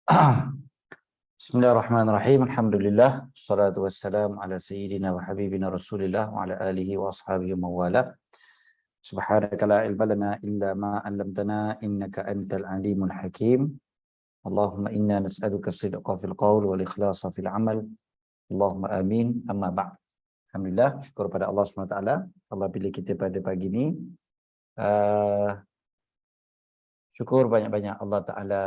Bismillahirrahmanirrahim. Alhamdulillah. Salatu wassalam ala sayyidina wa habibina Rasulillah wa ala alihi wa ashabihi wa mawala. Subhanaka la ilma lana illa ma 'allamtana innaka antal alimul hakim. Allahumma inna nas'aluka as-sidqa fil qaul wal ikhlasa fil amal. Allahumma amin. Amma ba'd. Alhamdulillah, syukur pada Allah SWT. Allah pilih kita pada pagi ini. Syukur banyak-banyak Allah Ta'ala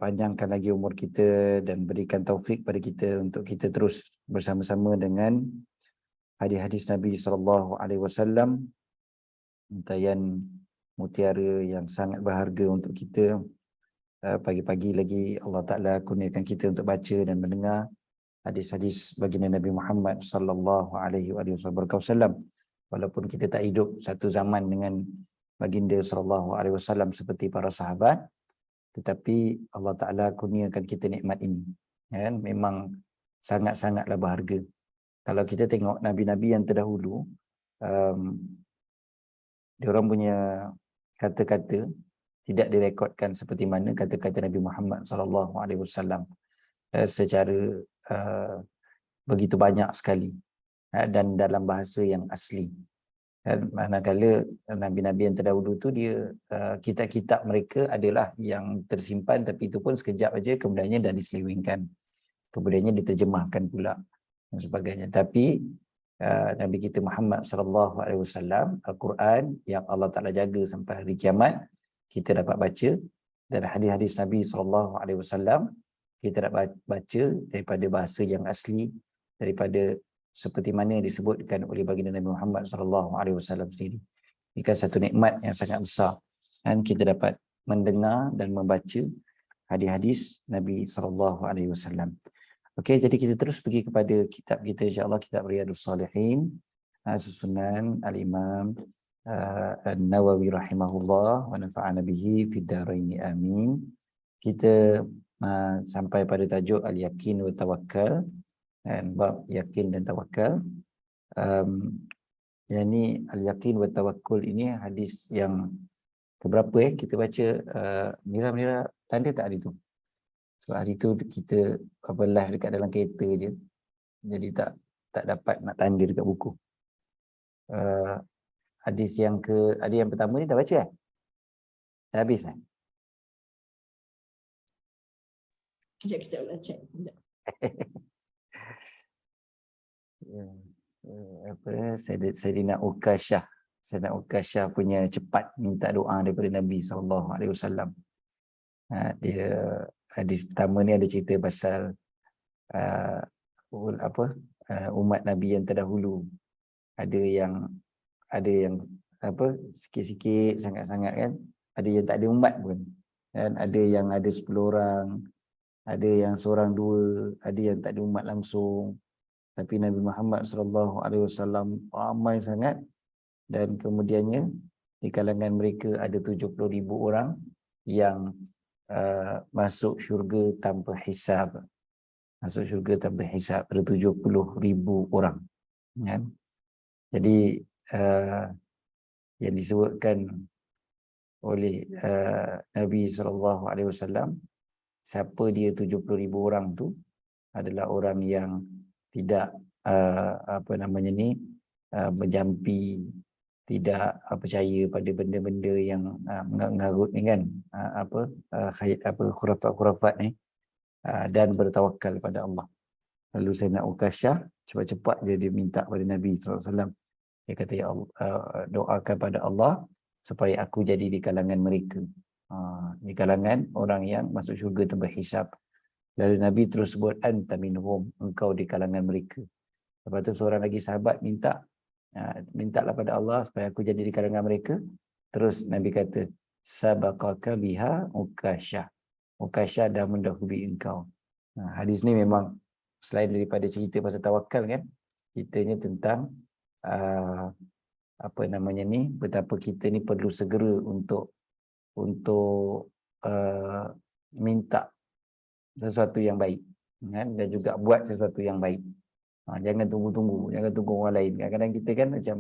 panjangkan lagi umur kita dan berikan taufik pada kita untuk kita terus bersama-sama dengan hadis-hadis Nabi SAW, untayan mutiara yang sangat berharga untuk kita. Pagi-pagi lagi Allah Ta'ala kurniakan kita untuk baca dan mendengar hadis-hadis baginda Nabi Muhammad SAW. Walaupun kita tak hidup satu zaman dengan baginda SAW seperti para sahabat, tetapi Allah Ta'ala kurniakan kita nikmat ini, kan? Memang sangat-sangatlah berharga. Kalau kita tengok Nabi-Nabi yang terdahulu, diorang punya kata-kata tidak direkodkan seperti mana kata-kata Nabi Muhammad SAW, secara begitu banyak sekali, dan dalam bahasa yang asli. Manakala Nabi-Nabi yang terdahulu tu dia kitab-kitab mereka adalah yang tersimpan, tapi itu pun sekejap aja, kemudiannya dah diselewengkan, kemudiannya diterjemahkan pula dan sebagainya. Tapi Nabi kita Muhammad SAW, Al-Quran yang Allah Ta'ala jaga sampai hari kiamat, kita dapat baca, dan hadis-hadis Nabi SAW kita dapat baca daripada bahasa yang asli, daripada seperti mana yang disebutkan oleh baginda Nabi Muhammad SAW sendiri. Ini kan satu nikmat yang sangat besar, dan kita dapat mendengar dan membaca hadis-hadis Nabi SAW. Okey, jadi kita terus pergi kepada kitab kita, insya-Allah, kitab Riyadhus Salihin, Sunan Al-Imam An-Nawawi rahimahullah wa nafa'ana bihi fid dharain amin. Kita sampai pada tajuk Al-Yaqin wa Tawakkal, dan bab yakin dan tawakal. Yang ni Al-Yaqin wa Tawakkul ini hadis yang keberapa kita baca? Mira tanda tak hari tu? So hari tu kita live dekat dalam kereta je, jadi tak dapat nak tanda dekat buku. Hadis yang pertama ni dah baca dah habis Kejap nak check. Sayyidina Ukasyah punya cepat minta doa daripada Nabi SAW. Dia hadis pertama ni ada cerita pasal umat Nabi yang terdahulu. Ada yang sikit-sikit sangat-sangat, kan? Ada yang tak ada umat pun, kan? Ada yang ada 10 orang, ada yang seorang dua, ada yang tak ada umat langsung. Tapi Nabi Muhammad SAW ramai sangat, dan kemudiannya di kalangan mereka ada 70,000 orang yang masuk syurga tanpa hisab. Masuk syurga tanpa hisab, ada 70,000 orang, kan? Jadi yang disebutkan oleh Nabi SAW, siapa dia 70,000 orang tu adalah orang yang tidak menjampi, tidak percaya pada benda-benda yang mengarut ni, kan, khurafat-khurafat ni, dan bertawakal pada Allah. Lalu Sayyidina Ukasyah cepat-cepat dia minta pada Nabi SAW. Dia kata, ya Allah, doakan pada Allah supaya aku jadi di kalangan mereka, di kalangan orang yang masuk syurga tanpa hisab. Lalu Nabi terus sebut, anta minhum, engkau di kalangan mereka. Lepas tu seorang lagi sahabat mintalah pada Allah supaya aku jadi di kalangan mereka. Terus Nabi kata, sabaqaka biha Ukasyah. Ukasyah dah mendahului engkau. Hadis ni memang selain daripada cerita pasal tawakal, kan, ceritanya tentang betapa kita ni perlu segera untuk minta sesuatu yang baik, kan, dan juga buat sesuatu yang baik. Jangan tunggu-tunggu, jangan tunggu orang lain. Kadang-kadang kita kan macam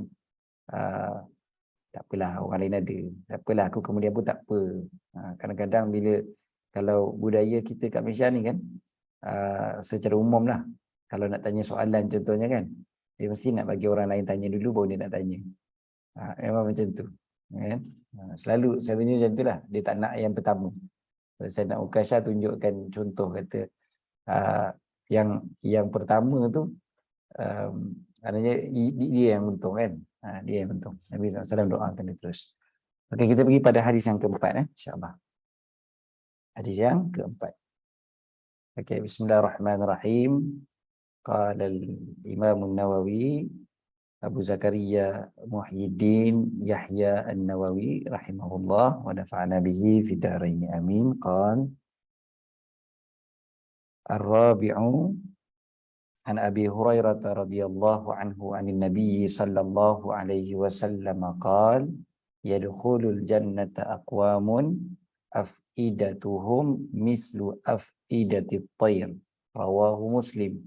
tak apalah, orang lain ada, tak apalah, aku kemudian pun tak apa. Kadang-kadang bila kalau budaya kita kat Malaysia ni kan, secara umum lah, kalau nak tanya soalan contohnya kan, dia mesti nak bagi orang lain tanya dulu baru dia nak tanya. Memang macam tu kan. Selalunya macam tu lah, dia tak nak yang pertama. Saya nak Ukasha tunjukkan contoh, kata yang pertama tu maknanya dia yang untung kan. Dia yang untung. Nabi SAW doakan dia terus. Okey, kita pergi pada hadis yang keempat insya-Allah. Hadis yang keempat. Okey, bismillahirrahmanirrahim. Qala al-Imam an-Nawawi Abu Zakaria Muhyiddin Yahya An-Nawawi rahimahullah wa nafa'ana bihi fid dharain amin. Qala ar-rabi'u an Abi Hurairah radhiyallahu anhu anin Nabi sallallahu alaihi wasallam qala yadkhulul jannata aqwamun afidatuhum mislu afidatit tayr. Rawahu Muslim.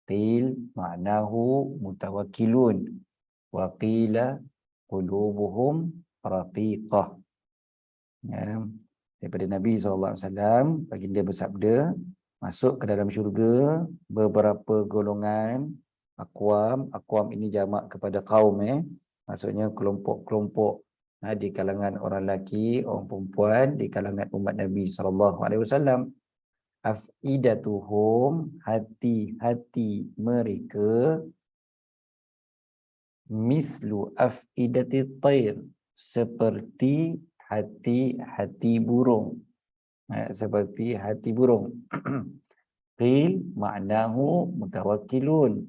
Qil ma'nahu mutawakkilun wa qila qulubuhum raqiqah. Daripada Nabi SAW, baginda bersabda, masuk ke dalam syurga beberapa golongan aqwam ini jamak kepada kaum, maksudnya kelompok-kelompok di kalangan orang lelaki, orang perempuan, di kalangan umat Nabi SAW. Afidatuhum, hati-hati mereka, mislu afidati tayr, seperti hati-hati burung. Seperti hati burung. Qil ma'nahu mutawakkilun.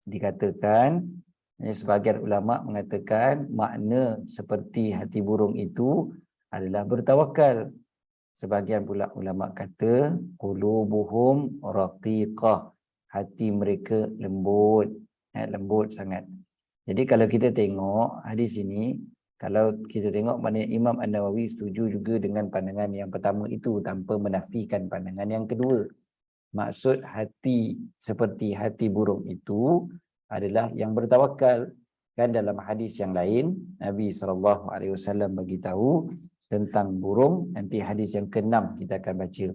Dikatakan, sebagian ulama mengatakan makna seperti hati burung itu adalah bertawakal. Sebagian pula ulama kata qulubuhum raqiqah, hati mereka lembut, lembut sangat. Jadi kalau kita tengok hadis ini, kalau kita tengok maknanya Imam An-Nawawi setuju juga dengan pandangan yang pertama itu tanpa menafikan pandangan yang kedua. Maksud hati seperti hati burung itu adalah yang bertawakal. Kan dalam hadis yang lain Nabi SAW bagi tahu tentang burung, nanti hadis yang ke-6 kita akan baca.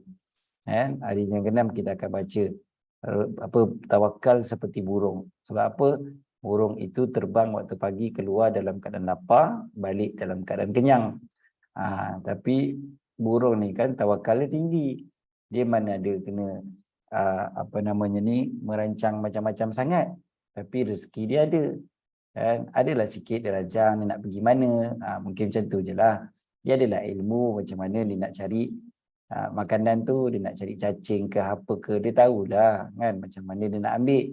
Hadis yang ke-6 kita akan baca apa tawakal seperti burung. Sebab apa? Burung itu terbang waktu pagi, keluar dalam keadaan lapar, balik dalam keadaan kenyang. Tapi burung ni kan tawakalnya tinggi. Dia mana ada kena merancang macam-macam sangat, tapi rezeki dia ada. Adalah sikit dia rancang dia nak pergi mana, mungkin macam tu je lah. Dia adalah ilmu macam mana dia nak cari makanan tu, dia nak cari cacing ke apa ke, dia tahulah kan macam mana dia nak ambil.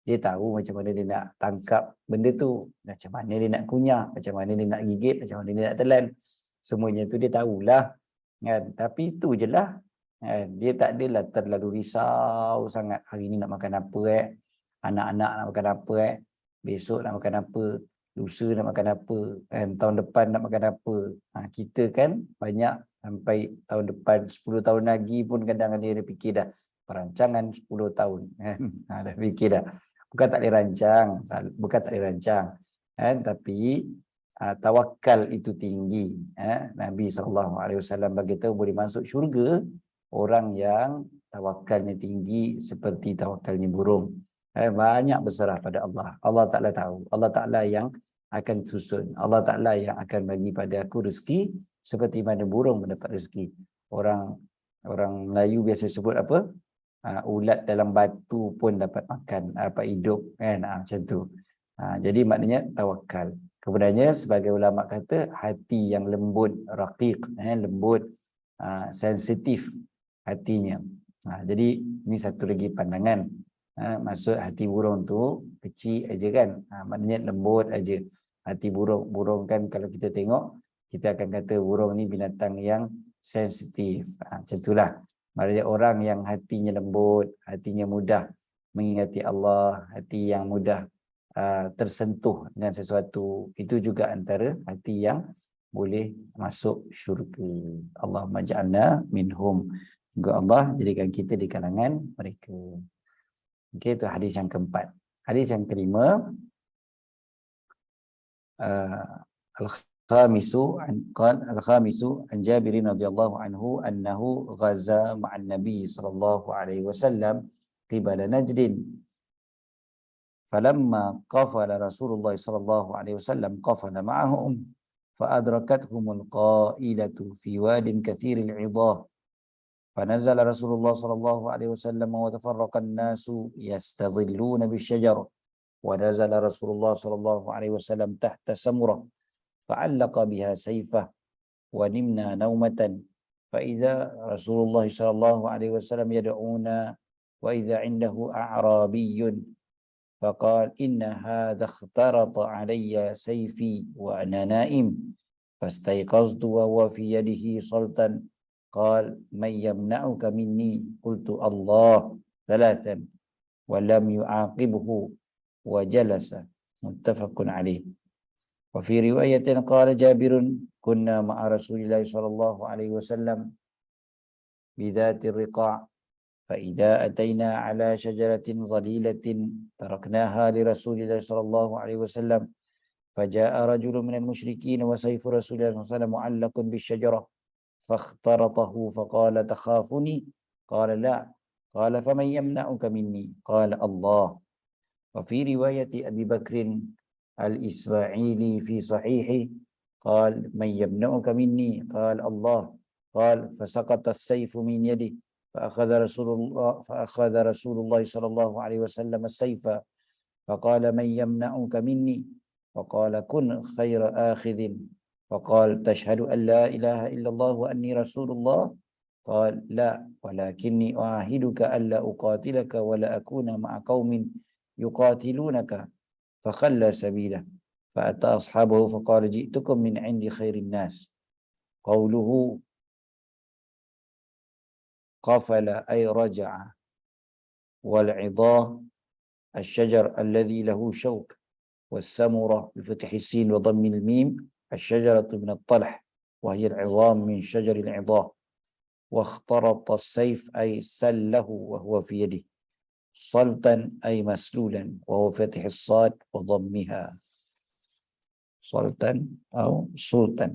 Dia tahu macam mana dia nak tangkap benda tu, macam mana dia nak kunyah, macam mana dia nak gigit, macam mana dia nak telan. Semuanya tu dia tahulah kan. Tapi itu je lah kan. Dia tak adalah terlalu risau sangat, hari ni nak makan apa, anak-anak nak makan apa, besok nak makan apa, lusa nak makan apa, tahun depan nak makan apa. Kita kan banyak sampai tahun depan, 10 tahun lagi pun kadang dia fikir dah perancangan 10 tahun kan. Dah fikir dah. Bukan tak boleh rancang, tapi tawakal itu tinggi. Nabi SAW bagi tahu boleh masuk syurga orang yang tawakalnya tinggi seperti tawakalnya burung. Banyak berserah pada Allah. Allah Ta'ala tahu. Allah Ta'ala yang akan susun. Allah Ta'ala yang akan bagi pada aku rezeki seperti mana burung mendapat rezeki. Orang Melayu biasa sebut apa? Ulat dalam batu pun dapat makan, dapat hidup kan, macam tu. Jadi maknanya tawakal. Kemudiannya sebagai ulama kata hati yang lembut, raqiq, lembut, sensitif hatinya. Jadi ini satu lagi pandangan. Maksud hati burung tu kecil aja kan, maknanya lembut aja. Hati burung kan kalau kita tengok, kita akan kata burung ni binatang yang sensitif. Macam itulah. Maksudnya orang yang hatinya lembut, hatinya mudah mengingati Allah, hati yang mudah tersentuh dengan sesuatu, itu juga antara hati yang boleh masuk syurga. Allahumma ja'alna minhum. Semoga Allah jadikan kita di kalangan mereka. Okey, itu hadis yang keempat. Hadis yang kelima, الخامس عن جابر رضي الله عنه أنه غزا مع النبي صلى الله عليه وسلم قبل نجد فلما قفل رسول الله صلى الله عليه وسلم قفل معهم فأدركتهم القائلة في واد كثير العظاه فنزل رسول الله صلى الله عليه وسلم وتفرق الناس يستظلون بالشجر ونزل رسول الله صلى الله عليه وسلم تحت سمرة فعلق بها سيفه ونمنا نومة فإذا رسول الله صلى الله عليه وسلم يدعونا وإذا عنده أعرابي فقال إن هذا اخترط علي سيفي وأنا نائم فاستيقظت وهو في يده سلطا قال من يمنعك مني قلت الله ثلاثا ولم يعاقبه وجلس متفق عليه. وفي رواية قال جابر كنا مع رسول الله صلى الله عليه وسلم بذات الرقاع فإذا أتينا على شجرة ظليلة تركناها لرسول الله صلى الله عليه وسلم فجاء رجل من المشركين وسيف رسول الله صلى الله عليه وسلم معلق بالشجرة فاخترطه فقال تخافني قال لا قال فمن يمنعك مني قال الله. وفي رواية أبي بكر الإسماعيلي في صحيحه قال من يمنعك مني قال الله قال فسقط السيف من يده فأخذ رسول الله صلى الله عليه وسلم السيف فقال من يمنعك مني فقال كن خير آخذ فقال تشهد أن لا إله إلا الله وأني رسول الله قال لا ولكني أعاهدك ألا أقاتلك ولا أكون مع قوم يقاتلونك فخلى سبيله فأتى أصحابه فقال جئتكم من عند خير الناس قوله قفل أي رجع والعضاه الشجر الذي له شوك والسمرة بفتح السين وضم الميم الشجرة من الطلح وهي العظام من شجر العضاه واخترط السيف أي سله وهو في يده صلتا أي مسلولا وهو فتح الصاد وضمها صلتا أو سلطا.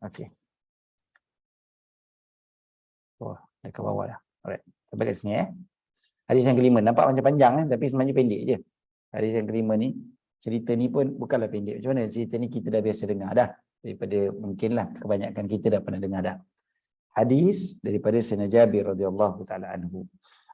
Okey. Wah, dah ke bawah dah. Alright. Sampai kat sini Hadis yang kelima nampak macam panjang tapi sebenarnya pendek je. Hadis yang kelima ni, cerita ni pun bukanlah pendek. Macam mana cerita ni kita dah biasa dengar dah. Daripada mungkinlah kebanyakan kita dah pernah dengar dah. Hadis daripada Sayyidina Jabir radhiyallahu taala anhu.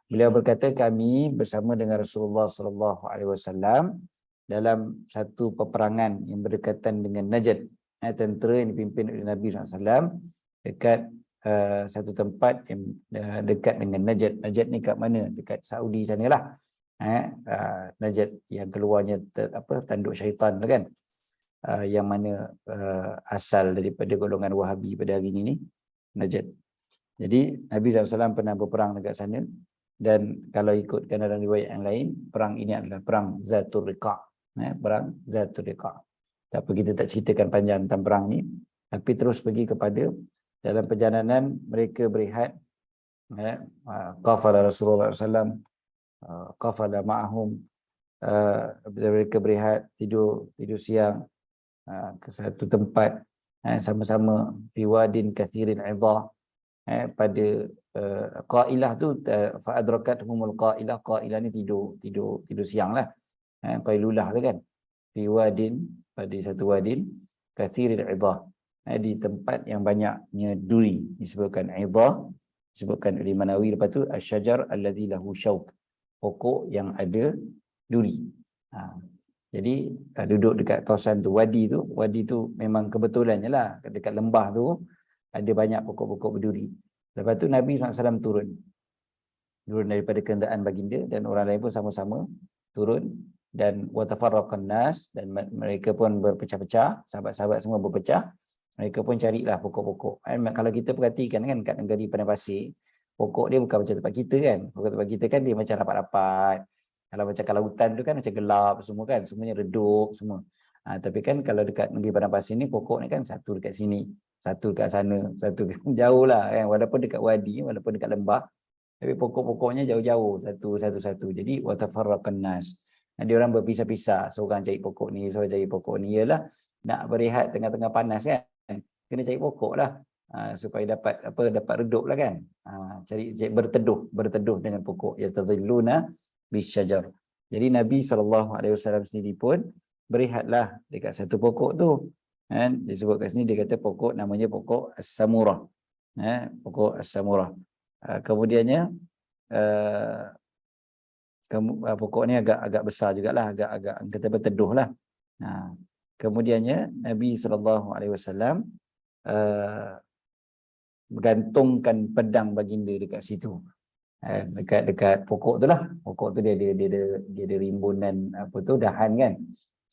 Beliau berkata kami bersama dengan Rasulullah sallallahu alaihi wasallam dalam satu peperangan yang berdekatan dengan Najd. Tentera yang dipimpin oleh Nabi SAW dekat satu tempat yang dekat dengan Najd. Najd ni kat mana? Dekat Saudi sana lah. Najd yang keluarnya tanduk syaitan lah kan. Yang mana asal daripada golongan Wahabi pada hari ini ni Najd. Jadi Nabi SAW pernah berperang dekat sana dan kalau ikutkan dalam riwayat yang lain perang ini adalah perang Zatul Riqa'. Perang Zatul Riqa'. Tak apa kita tak ceritakan panjang tentang perang ni tapi terus pergi kepada dalam perjalanan mereka berehat qafala Rasulullah SAW qafala ma'ahum mereka berehat tidur siang ke satu tempat sama-sama fi wadin kathirin idhah pada qailah tu fa adrakathumul qailah ni tidur siang lah qailulah tu kan fi wadin pada satu wadin kathirin idhah di tempat yang banyaknya duri disebutkan idhah disebutkan oleh Manawi lepas tu asyajar alladhi lahu syauk pokok yang ada duri. Jadi duduk dekat kawasan tu wadi tu memang kebetulannya lah dekat lembah tu ada banyak pokok-pokok berduri. Lepas tu Nabi SAW turun daripada kenderaan baginda dan orang lain pun sama-sama turun dan watafarraqan nas dan mereka pun berpecah-pecah, sahabat-sahabat semua berpecah. Mereka pun carilah pokok-pokok. Kalau kita perhatikan kan kat negeri Padang Pasir, pokok dia bukan macam tempat kita kan. Pokok tempat kita kan dia macam rapat-rapat. Kalau macam kalau hutan tu kan macam gelap semua kan, semuanya redup semua. Tapi kan kalau dekat negeri Padang Pasir ni pokok ni kan satu dekat sini, satu dekat sana, satu jauh lah kan. Walaupun dekat wadi, walaupun dekat lembah, tapi pokok-pokoknya jauh-jauh satu-satu. Jadi watafarraqan nas. Dia orang berpisah-pisah, seorang cari pokok ni, seorang cari pokok ni. Ialah nak berehat tengah-tengah panas kan, kena cari pokok lah, supaya dapat redup lah kan. Cari berteduh dengan pokok, yatadhilluna bisyajar. Jadi Nabi SAW sendiri pun berehatlah dekat satu pokok tu kan. Disebut kat sini, dia kata pokok namanya pokok as-samurah, pokok as-samurah. Kemudiannya pokok ni agak besar jugalah, agak kata berteduh lah. Kemudiannya Nabi SAW bergantungkan pedang baginda dekat situ, dekat pokok tu lah. Pokok tu dia ada rimbunan dahan kan.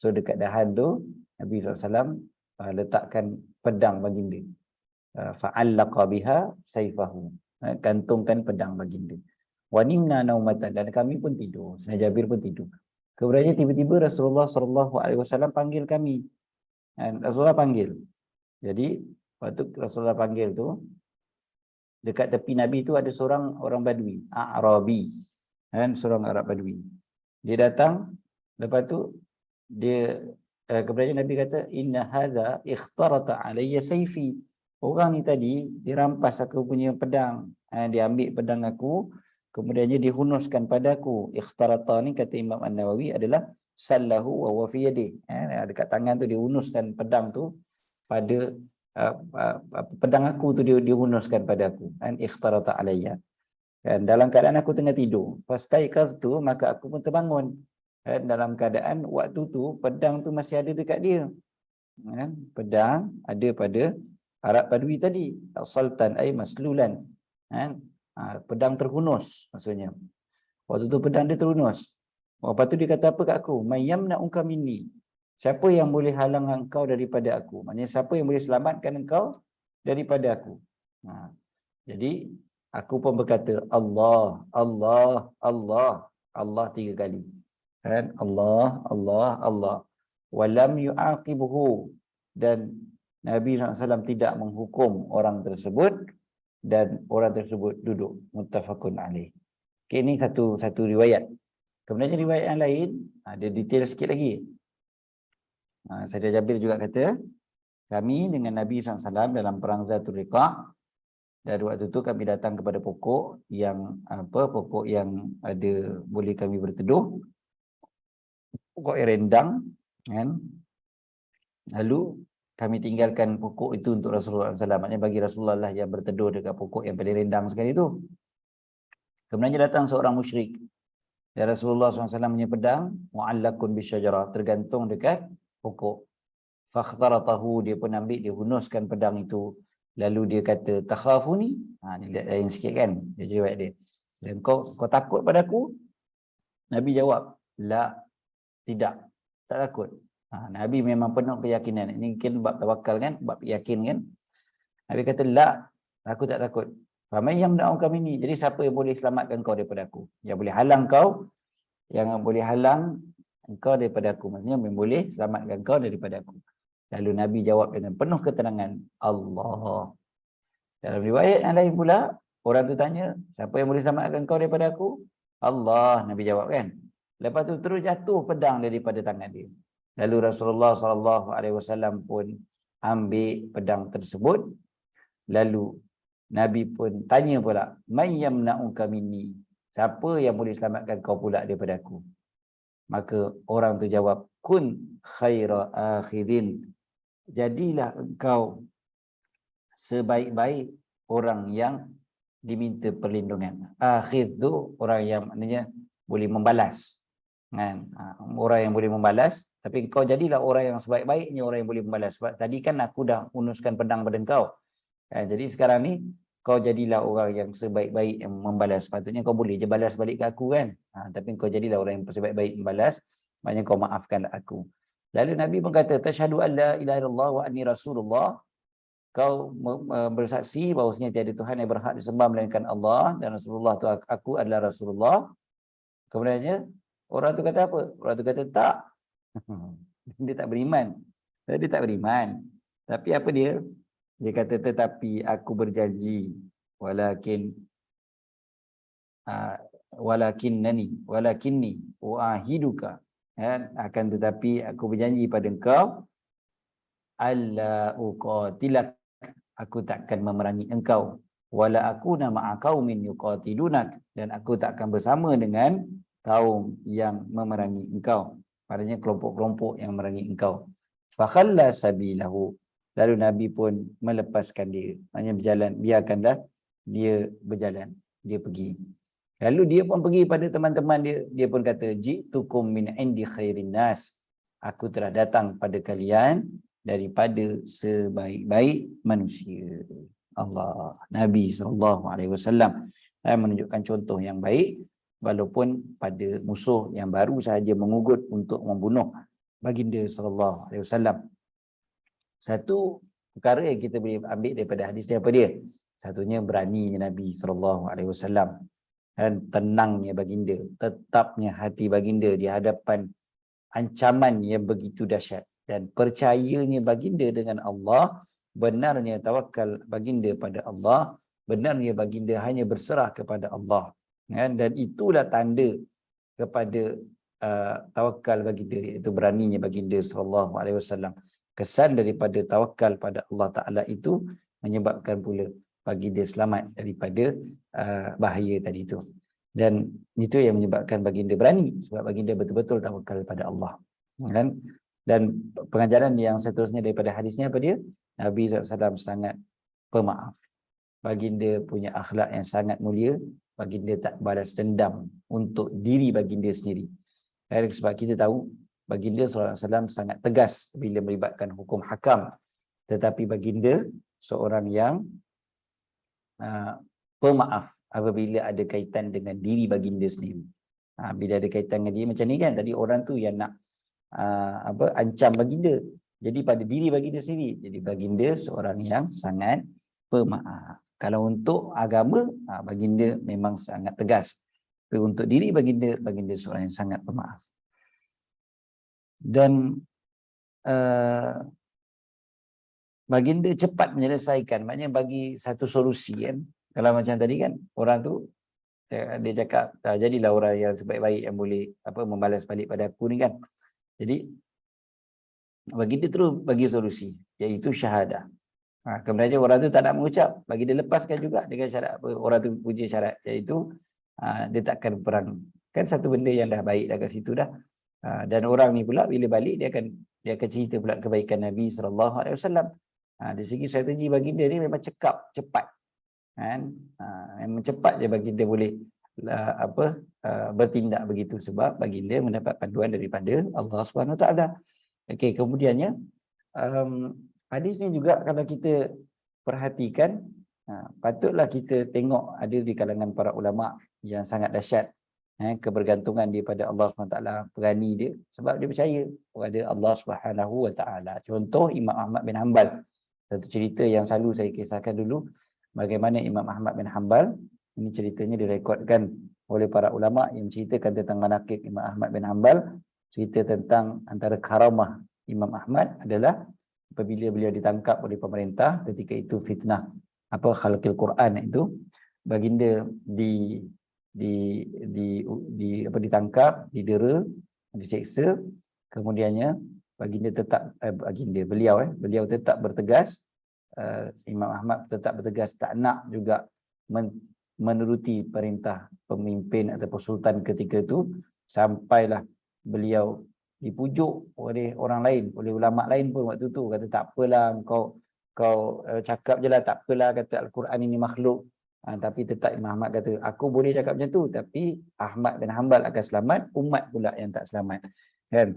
So dekat dahan tu Nabi SAW letakkan pedang baginda, fa'allaqa biha sayfahu, gantungkan pedang baginda. Wa nimna naumatan, dan kami pun tidur, Sayyidina Jabir pun tidur. Kemudiannya tiba-tiba Rasulullah SAW panggil kami. Rasulullah panggil. Jadi waktu Rasulullah panggil tu, dekat tepi Nabi tu ada seorang orang Badui, A'rabi, seorang Arab Badui. Dia datang, lepas tu dia kepada Nabi kata, inna hadza ikhtarata alayya sayfi. Orang ni tadi dia rampas aku punya pedang. Dia ambil pedang aku, kemudiannya dihunuskan padaku. Ikhtarata ni kata Imam An-Nawawi adalah sallahu wa huwa fi yadihi. Dekat tangan tu dihunuskan pedang tu pada pedang aku tu dihunuskan padaku. Ikhtarata alayya. Dan dalam keadaan aku tengah tidur. Fastaiqaztu, maka aku pun terbangun. Dalam keadaan waktu tu pedang tu masih ada dekat dia. Pedang ada pada Arab Badui tadi. Sultan ay maslulan. Pedang terhunus maksudnya. Waktu tu pedang dia terhunus. Lepas tu dia kata apa kat aku? Mayyamna'uka minni. Siapa yang boleh halang engkau daripada aku? Maksudnya siapa yang boleh selamatkan engkau daripada aku? Jadi aku pun berkata Allah, Allah, Allah, Allah 3 kali. Kan? Allah, Allah, Allah. Walam yu'aqibuhu, dan Nabi SAW tidak menghukum orang tersebut, dan orang tersebut duduk. Muttafaqun alaih. Okay, ini satu riwayat. Kemudian riwayat yang lain ada detail sikit lagi. Sayyidina Jabir juga kata, kami dengan Nabi SAW dalam perang Zatul Riqah, dan waktu itu kami datang kepada pokok yang pokok yang ada boleh kami berteduh, pokok yang rendang kan. Lalu kami tinggalkan pokok itu untuk Rasulullah SAW. Maknanya bagi Rasulullah lah yang berteduh dekat pokok yang paling rendang sekali itu. Kemudian datang seorang musyrik. Dan Rasulullah SAW punya pedang mu'allakun bisyajarah, tergantung dekat pokok. Fakhtaratahu, dia pun ambil, dia hunuskan pedang itu. Lalu dia kata, takhafuni. Ni lain sikit kan, dia jawab dia. Dan kau takut padaku? Nabi jawab, la, tidak, tak takut. Nabi memang penuh keyakinan. Ini mungkin bab tawakal kan, bab yakin kan. Nabi kata, la, aku tak takut. Faman yamna'uka minni. Jadi siapa yang boleh selamatkan kau daripada aku? Yang boleh halang kau, yang boleh halang engkau daripada aku. Maksudnya yang boleh selamatkan kau daripada aku. Lalu Nabi jawab dengan penuh keterangan, Allah. Dalam riwayat yang lain pula, orang tu tanya, siapa yang boleh selamatkan kau daripada aku? Allah, Nabi jawab kan. Lepas tu terus jatuh pedang daripada tangan dia. Lalu Rasulullah SAW pun ambil pedang tersebut. Lalu Nabi pun tanya pula, man yamna'uka minni. Siapa yang boleh selamatkan kau pula daripada aku? Maka orang tu jawab, kun khaira akhidin. Jadilah engkau sebaik-baik orang yang diminta perlindungan. Akhid tu orang yang maknanya boleh membalas. Kan? Orang yang boleh membalas. Tapi kau jadilah orang yang sebaik-baiknya orang yang boleh membalas. Sebab tadi kan aku dah unuskan pedang pada kau. Jadi sekarang ni kau jadilah orang yang sebaik-baik yang membalas. Sepatutnya kau boleh je balas balik ke aku kan. Tapi kau jadilah orang yang sebaik-baik membalas. Maknanya kau maafkanlah aku. Lalu Nabi pun kata, tasyhadu an la ilaha illallah wa anni rasulullah. Kau bersaksi bahawasanya tiada Tuhan yang berhak disembah melainkan Allah, dan Rasulullah tu aku adalah Rasulullah. Kemudiannya orang tu kata apa? Orang tu kata tak. Dia tak beriman. Dia tak beriman. Tapi apa dia? Dia kata tetapi aku berjanji walakinni uahiduka. Akan tetapi aku berjanji pada engkau alla uqatilak, aku takkan memerangi engkau, wala akuna ma'a qaumin yuqatilunak, dan aku takkan bersama dengan kaum yang memerangi engkau, maknanya kelompok-kelompok yang memerangi engkau. Fa khalla sabilahu, lalu Nabi pun melepaskan dia, maknanya berjalan, biarkanlah dia berjalan, dia pergi. Lalu dia pun pergi pada teman-teman dia pun kata, ji'tukum min indi khairin nas, aku telah datang pada kalian daripada sebaik-baik manusia. Allah, Nabi SAW menunjukkan contoh yang baik, walaupun pada musuh yang baru sahaja mengugut untuk membunuh baginda SAW. Satu perkara yang kita boleh ambil daripada hadis ni apa dia? Satunya beraninya Nabi SAW, dan tenangnya baginda, tetapnya hati baginda di hadapan ancaman yang begitu dahsyat, dan percayanya baginda dengan Allah, benarnya tawakal baginda pada Allah, benarnya baginda hanya berserah kepada Allah, dan itulah tanda kepada tawakal baginda, iaitu beraninya baginda SAW. Kesan daripada tawakal pada Allah Ta'ala itu menyebabkan pula baginda selamat daripada bahaya tadi itu. Dan itu yang menyebabkan baginda berani, sebab baginda betul-betul tawakal pada Allah. Dan pengajaran yang seterusnya daripada hadisnya apa dia? Nabi SAW sangat pemaaf. Baginda punya akhlak yang sangat mulia. Baginda tak balas dendam untuk diri baginda sendiri. Sebab kita tahu baginda SAW sangat tegas bila melibatkan hukum hakam. Tetapi baginda seorang yang pemaaf apabila ada kaitan dengan diri baginda sendiri. Bila ada kaitan dengan dia macam ni kan, tadi orang tu yang nak ancam baginda, jadi pada diri baginda sendiri, jadi baginda seorang yang sangat pemaaf. Kalau untuk agama, baginda memang sangat tegas. Tapi untuk diri baginda, baginda seorang yang sangat pemaaf. Dan baginda cepat menyelesaikan, maknanya bagi satu solusi kan. Kalau macam tadi kan, orang tu dia cakap, jadilah orang yang sebaik-baik yang boleh membalas balik pada aku ni kan. Jadi baginda terus bagi solusi, iaitu syahadah. Kemudian orang tu tak nak mengucap, baginda lepaskan juga dengan syarat apa, orang tu puji syarat, iaitu dia takkan perang. Kan satu benda yang dah baik dah kat situ dah. Dan orang ni pula bila balik dia akan cerita pula kebaikan Nabi SAW. Dari segi strategi baginda ni memang cepat kan, memang cepat je baginda boleh bertindak begitu, sebab baginda mendapat panduan daripada Allah SWT. Okey, kemudiannya hadis ni juga kalau kita perhatikan, patutlah kita tengok ada di kalangan para ulama yang sangat dahsyat kebergantungan dia pada Allah SWT, berani dia sebab dia percaya kepada Allah SWT. Contoh Imam Ahmad bin Hanbal, satu cerita yang selalu saya kisahkan dulu, bagaimana Imam Ahmad bin Hanbal, ini ceritanya direkodkan oleh para ulama yang menceritakan tentang manaqib Imam Ahmad bin Hanbal. Cerita tentang antara karamah Imam Ahmad adalah apabila beliau ditangkap oleh pemerintah ketika itu fitnah khalqil Quran, itu baginda ditangkap, didera, diseksa, kemudiannya beliau tetap bertegas. Imam Ahmad tetap bertegas tak nak juga menuruti perintah pemimpin ataupun sultan ketika itu, sampailah beliau dipujuk oleh orang lain, oleh ulama lain pun waktu tu, kata tak apalah kau cakap je lah, tak apalah kata Al-Quran ini makhluk. Tapi tetap Imam Ahmad kata, aku boleh cakap macam tu, tapi Ahmad bin Hanbal akan selamat, umat pula yang tak selamat kan.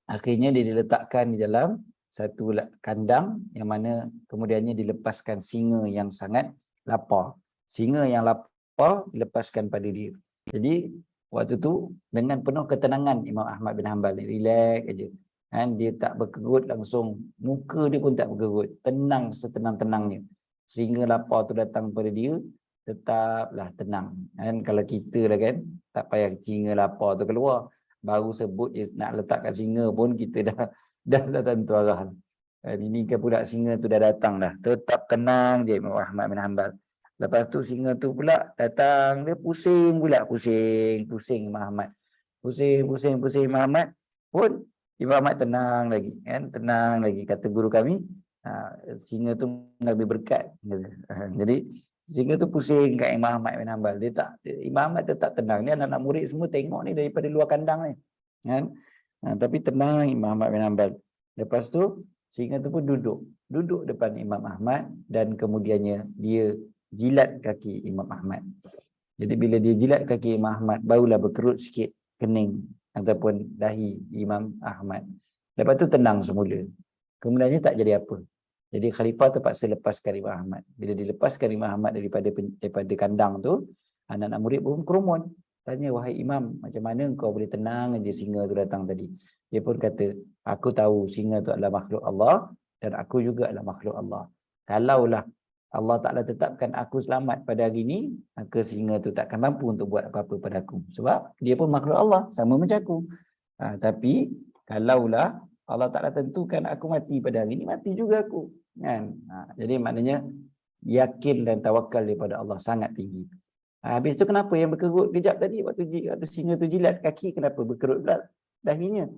Akhirnya dia diletakkan di dalam satu kandang yang mana kemudiannya dilepaskan singa yang sangat lapar. Singa yang lapar dilepaskan pada dia. Jadi waktu tu dengan penuh ketenangan Imam Ahmad bin Hanbal ni, relax aja. Kan, dia tak berkerut langsung, muka dia pun tak berkerut, tenang setenang-tenangnya. Sehingga lapar tu datang pada dia, tetaplah tenang. Kan, kalau kita lah kan, tak payah singa lapar tu keluar, baru sebut je nak letak kat singa pun kita dah tentu arah. Ini kan pula singa tu dah datang dah, tetap tenang je Imam Ahmad bin Hanbal. Lepas tu singa tu pula datang, dia pusing Imam Ahmad. Pusing Imam Ahmad pun Imam Ahmad tenang lagi, kan? Tenang lagi. Kata guru kami, singa tu mengambil berkat. Jadi singa tu pusing kat Imam Ahmad bin Hanbal. Imam Ahmad tetap tenang. Ni anak-anak murid semua tengok ni daripada luar kandang ni. Kan? Tapi tenang Imam Ahmad bin Hanbal. Lepas tu singa tu pun duduk depan Imam Ahmad dan kemudiannya dia jilat kaki Imam Ahmad. Jadi bila dia jilat kaki Imam Ahmad, barulah berkerut sikit kening ataupun dahi Imam Ahmad. Lepas tu tenang semula. Kemudiannya tak jadi apa. Jadi khalifah terpaksa lepaskan Imam Ahmad. Bila dilepaskan Imam Ahmad daripada kandang tu, anak-anak murid pun kerumun. Tanya, wahai Imam, macam mana kau boleh tenang je singa tu datang tadi? Dia pun kata, aku tahu singa tu adalah makhluk Allah dan aku juga adalah makhluk Allah. Kalaulah Allah Ta'ala tetapkan aku selamat pada hari ini, maka singa tu takkan mampu untuk buat apa-apa pada aku. Sebab dia pun makhluk Allah, sama macam aku. Tapi kalaulah Allah Ta'ala tentukan aku mati pada hari ini, mati juga aku. Kan? Jadi maknanya yakin dan tawakal daripada Allah sangat tinggi. Habis tu kenapa yang berkerut kejap tadi waktu singa tu jilat kaki, kenapa berkerut pula dahinya?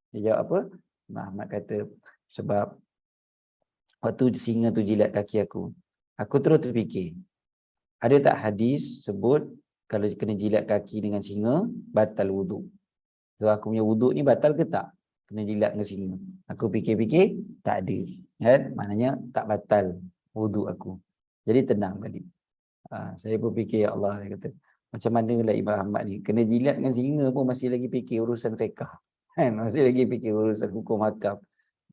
Dia jawab apa? Ahmad kata, sebab waktu singa tu jilat kaki aku terus terfikir, ada tak hadis sebut kalau kena jilat kaki dengan singa batal wuduk? So aku punya wuduk ni batal ke tak kena jilat dengan singa? Aku fikir-fikir tak ada, kan? Maknanya tak batal wuduk aku. Jadi tenang balik. Saya pun fikir, ya Allah, dia kata, macam mana lah Imam Ahmad ni kena jilat dengan singa pun masih lagi fikir urusan fiqh, kan? Masih lagi fikir urusan hukum hakam,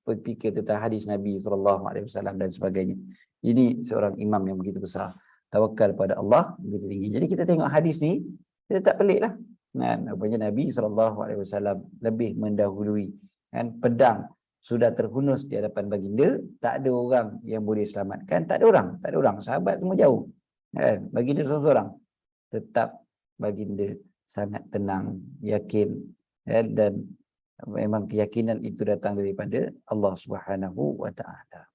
berfikir tentang hadis Nabi SAW dan sebagainya. Ini seorang imam yang begitu besar, tawakal pada Allah begitu tinggi. Jadi kita tengok hadis ni, kita tak pelik lah. Apabila Nabi SAW lebih mendahului, kan? Pedang sudah terhunus di hadapan baginda, tak ada orang yang boleh selamatkan, tak ada orang, sahabat semua jauh, kan? Baginda seorang-seorang, tetap baginda sangat tenang, yakin, kan? Dan memang keyakinan itu datang daripada Allah Subhanahu wa taala.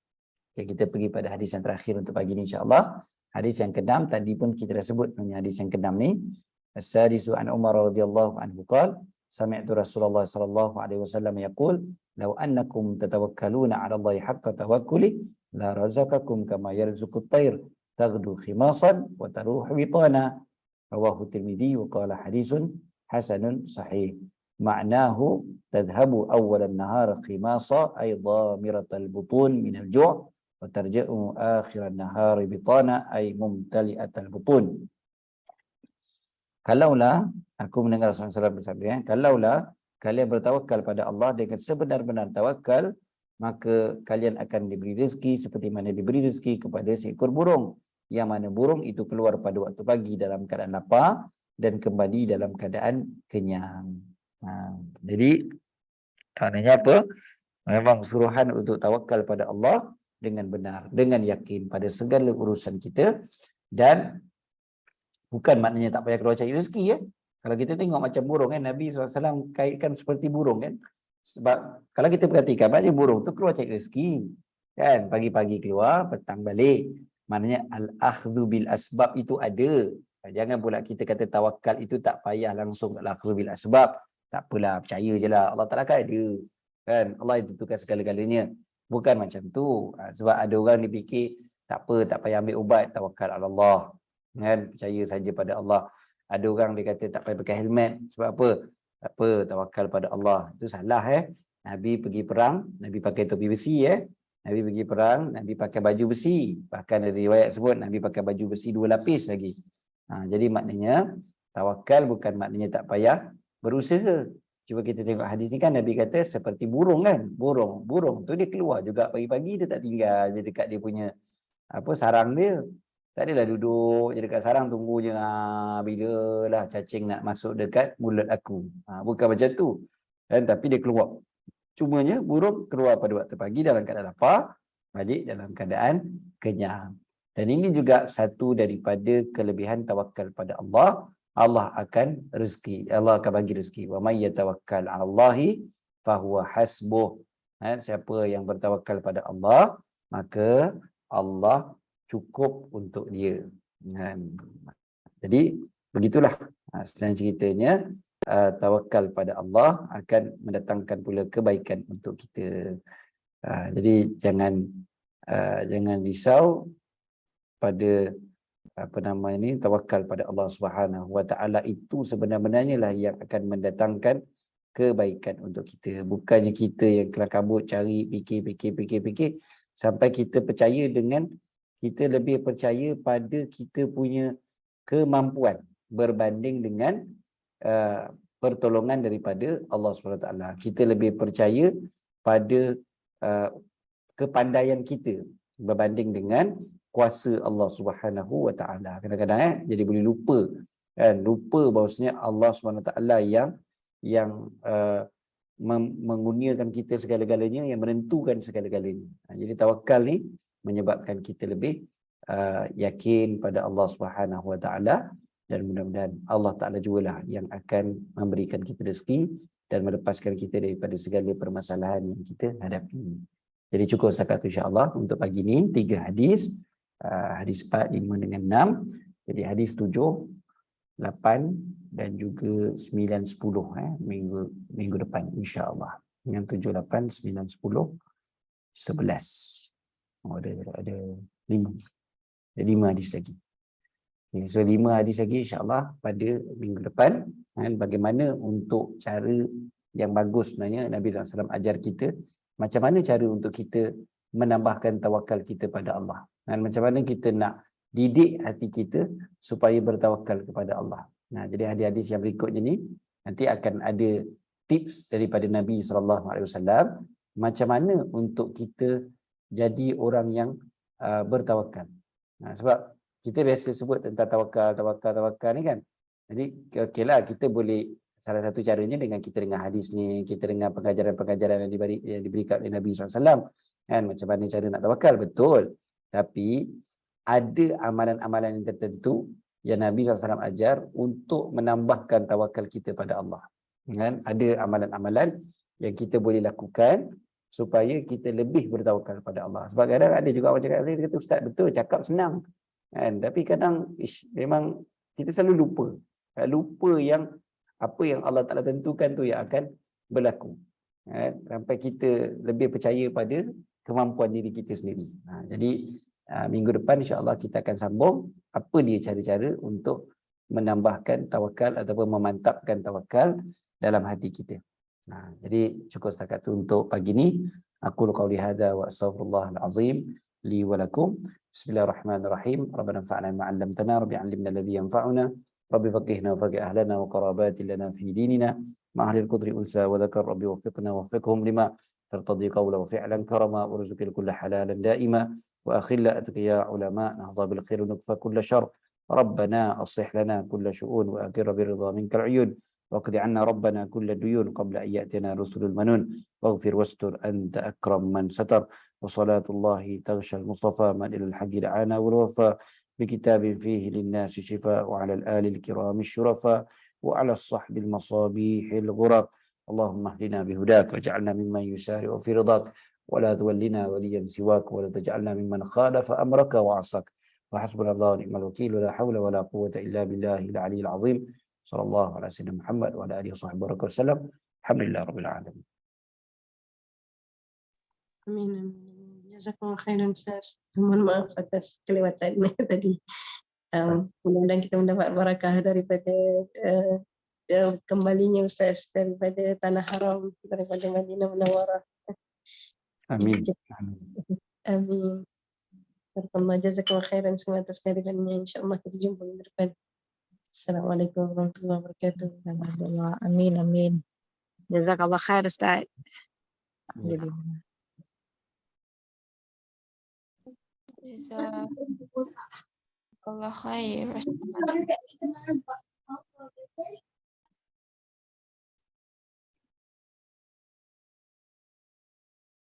Okay, kita pergi pada hadis yang terakhir untuk pagi ni insya-Allah. Hadis yang ke-6 tadi pun kita dah sebut hadis yang ke-6 ni. As-sadisu an Umar radhiyallahu anhu qala sami'tu Rasulullah sallallahu alaihi wasallam yaqul law annakum tatawakkaluna 'ala Allahi haqqa tawakkuli la razaqakum kama yarzuqut tayr taghdu khimasan wa taruhu bitana. Rawahu Tirmidzi wa qala hadisun hasanun sahih. Ma'nahu tadhhabu awwal an-nahar khimasa ay dhamiratal butun min al-ju' wa tarji'u akhir an-nahar bitana ay mumtali'atal butun. Kalaulah aku mendengar Rasulullah SAW bersabda, kalaulah kalian bertawakal pada Allah dengan sebenar-benar tawakal, maka kalian akan diberi rezeki seperti mana diberi rezeki kepada seekor burung, yang mana burung itu keluar pada waktu pagi dalam keadaan lapar dan kembali dalam keadaan kenyang. Jadi maknanya apa? Memang suruhan untuk tawakal pada Allah dengan benar, dengan yakin pada segala urusan kita, dan bukan maknanya tak payah keluar cari rezeki ya. Kalau kita tengok macam burung kan, Nabi SAW kaitkan seperti burung kan. Sebab kalau kita perhatikan banyak burung tu keluar cari rezeki kan, pagi-pagi keluar, petang balik. Maknanya al-akhdhu bil asbab itu ada. Jangan pula kita kata tawakal itu tak payah langsung al-akhdhu bil asbab. Tak apalah, percaya je lah. Allah Ta'ala kan ada. Kan? Allah yang tentukan segala-galanya. Bukan macam tu. Sebab ada orang dipikir, tak apa, tak payah ambil ubat, tawakal ala Allah. Kan? Percaya saja pada Allah. Ada orang dia kata tak payah pakai helmet. Sebab apa? Tak apa, tawakal pada Allah. Itu salah Nabi pergi perang, Nabi pakai topi besi Nabi pergi perang, Nabi pakai baju besi. Bahkan ada riwayat sebut, Nabi pakai baju besi 2 lapis lagi. Jadi maknanya, tawakal bukan maknanya tak payah berusaha. Cuba kita tengok hadis ni kan, Nabi kata seperti burung kan. Burung tu dia keluar juga pagi-pagi, dia tak tinggal je dekat dia punya sarang dia. Tak adalah duduk je dekat sarang tunggu je bilalah cacing nak masuk dekat mulut aku. Bukan macam tu. Dan tapi dia keluar. Cumanya burung keluar pada waktu pagi dalam keadaan lapar, balik dalam keadaan kenyang. Dan ini juga satu daripada kelebihan tawakal pada Allah. Allah akan rezeki. Allah akan bagi rezeki. Wa may yatawakkal 'ala Allahi fahuwa hasbuh. Siapa yang bertawakal pada Allah, maka Allah cukup untuk dia. Jadi begitulah senang ceritanya. tawakal pada Allah akan mendatangkan pula kebaikan untuk kita. Jadi jangan risau pada tawakal pada Allah Subhanahu Wa Taala itu sebenarnya lah yang akan mendatangkan kebaikan untuk kita. Bukannya kita yang kelam kabut cari fikir sampai kita lebih percaya pada kita punya kemampuan berbanding dengan pertolongan daripada Allah SWT. Kita lebih percaya pada kepandaian kita berbanding dengan kuasa Allah Subhanahu Wa Taala. Kadang-kadang jadi boleh lupa bahawasanya Allah SWT yang mengurniakan kita segala-galanya, yang menentukan segala-galanya. Jadi tawakal ni menyebabkan kita lebih yakin pada Allah Subhanahu Wa Taala, dan mudah-mudahan Allah Taala jugalah yang akan memberikan kita rezeki dan melepaskan kita daripada segala permasalahan yang kita hadapi. Jadi cukup setakat itu insya-Allah untuk pagi ini 3 hadis, hadis 4, 5 dengan 6. Jadi hadis 7, 8 dan juga 9, 10 minggu depan insya-Allah. Yang 7, 8, 9, 10, 11. Ada 5. Ada 5 hadis lagi. Okay, so 5 hadis lagi insya-Allah pada minggu depan. Bagaimana untuk cara yang bagus sebenarnya Nabi SAW ajar kita macam mana cara untuk kita menambahkan tawakal kita pada Allah. Dan macam mana kita nak didik hati kita supaya bertawakal kepada Allah. Jadi hadis-hadis yang berikutnya ni nanti akan ada tips daripada Nabi SAW macam mana untuk kita jadi orang yang bertawakal. Sebab kita biasa sebut tentang tawakal ni kan. Jadi okeylah, kita boleh, salah satu caranya dengan kita dengar hadis ni, kita dengar pengajaran-pengajaran yang diberikan oleh Nabi SAW kan, macam mana cara nak tawakal, betul. Tapi ada amalan-amalan yang tertentu yang Nabi SAW ajar untuk menambahkan tawakal kita pada Allah kan. Ada amalan-amalan yang kita boleh lakukan supaya kita lebih bertawakal pada Allah. Sebab kadang ada juga orang cakap, dia kata, Ustaz betul, cakap senang kan, tapi kadang memang kita selalu lupa yang apa yang Allah Ta'ala tentukan tu yang akan berlaku kan? Sampai kita lebih percaya pada kemampuan diri kita sendiri. Jadi minggu depan insya-Allah kita akan sambung apa dia cara-cara untuk menambahkan tawakal ataupun memantapkan tawakal dalam hati kita. Jadi cukup setakat tu untuk pagi ni. Aku qauli hadza wa astaghfirullahal azim li wa lakum. Bismillahirrahmanirrahim. Rabbana anfa'na bima 'allamtana, rabbi 'allimna alladhi yanfa'una, rabbi faqihna wa faqih ahlana wa qarabati lana fi dinina ma ahli al-qudri unsa wa dhakar, rabbi waffiqna waffiqhum lima tartadi qawla wa fi'lan karama warzuqil kulla halalan daima wa akhilla atqiya ulama nahda bil khair nukfa kulla syarr. ربنا أصلح لنا كل شؤون وأقر برضا منك العيون واقض عنا ربنا كل ديون قبل أن يأتنا رسل المنون واغفر واستر أنت أكرم من ستر وصلاة الله تغشى المصطفى من إلى الحق دعانا والوفاء بكتاب فيه للناس شفاء وعلى الآل الكرام الشرفاء وعلى الصحب المصابيح الغرر. اللهم اهدنا بهداك واجعلنا ممن يسارع في رضاك ولا تولنا وليا سواك ولا تجعلنا ممن خالف أمرك وعصاك. وحسبنا الله ونعم الوكيل ولا حول ولا قوة إلا بالله العلي العظيم. صلى الله على سيدنا محمد وعلى آله وصحبه وسلم. الحمد لله رب العالمين. Amin. Jazakallah khairan Ustaz. Mohon maaf atas kelewatan tadi. Mudah-mudahan kita mendapat barakah daripada kembalinya Ustaz daripada Tanah Haram, daripada Madinah Munawwarah. Amin. Amin. Barakallah, jazakallah khairan semua atas kehadirannya. InsyaAllah kita jumpa minggu depan. Assalamualaikum warahmatullahi wabarakatuh. Amin, amin. Jazakallah khair Ustaz. Jazakallah khair.